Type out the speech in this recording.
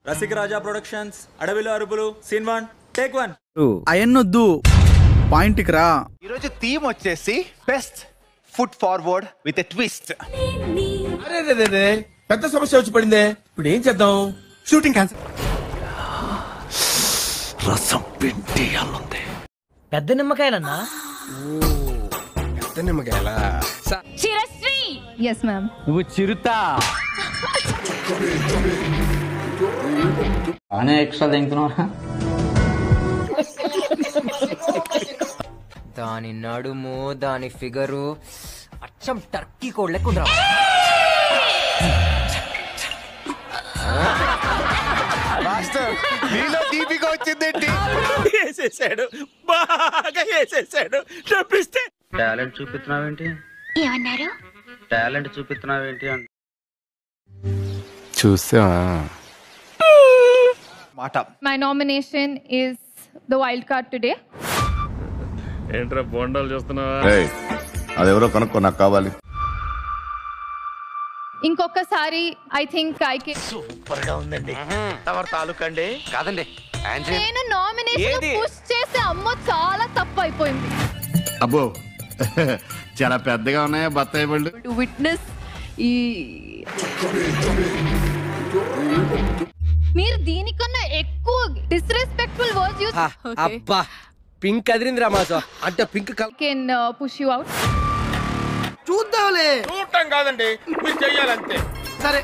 రసిక రాజా productions అడవిలో అరుపులు scene 1 take 1 అయన్నొద్దు point కి రా. ఈరోజు థీమ్ వచ్చేసి best foot forward with a twist. అరే పెద్ద సమస్య వచ్చి పడిందే, ఇప్పుడు ఏం చేద్దాం? Shooting cancel. రసం పిండి అల్లుంది. పెద్ద నిమ్మకాయలన్నా? పెద్ద నిమ్మకాయలా? చిరశ్రీ. Yes ma'am. నువ్వు చిరుతా అనే ఎక్స్ట్రా తింటున్నావా? దాని నడుము దాని ఫిగరు అచ్చం టర్కీ కోడ్ లెక్కుందిరా. మాస్టర్ నీలో దీపిక వచ్చిందేంటి? వేసేసాడు, బాగా వేసేసాడు. తప్పిస్తే టాలెంట్ చూపిస్తున్నావేంటి? ఏమన్నారు? టాలెంట్ చూపిస్తున్నావేంటి అని చూసా మాట. My nomination is the wild card today. ఏంట్రా బోండాలు చూస్తున్నావా? అదెవరో కనుక్కో, నాకు కావాలి. ఇంకొకసారి I think I can. Super గా ఉందండి. ఎవరి తాలూకండి? కాదండి, నేను నామినేషన్ పుష్ చేసే అమ్మో చాలా తప్పు అయిపోయింది. అబ్బో చాలా పెద్దగా ఉన్నాయా బత్తాయి పళ్ళు? టు విట్నెస్ ఈ మీరు దీనికన్నా ఎక్కువ డిస్రెస్పెక్ట్ఫుల్ వర్డ్స్ యూస్. అబ్బా పింక్ అదిరిందిరా మాతో. అంటే pink can push you out. చూద్దాంలే. చూడటం కాదండి, మీరు చెయ్యాలంతే. సరే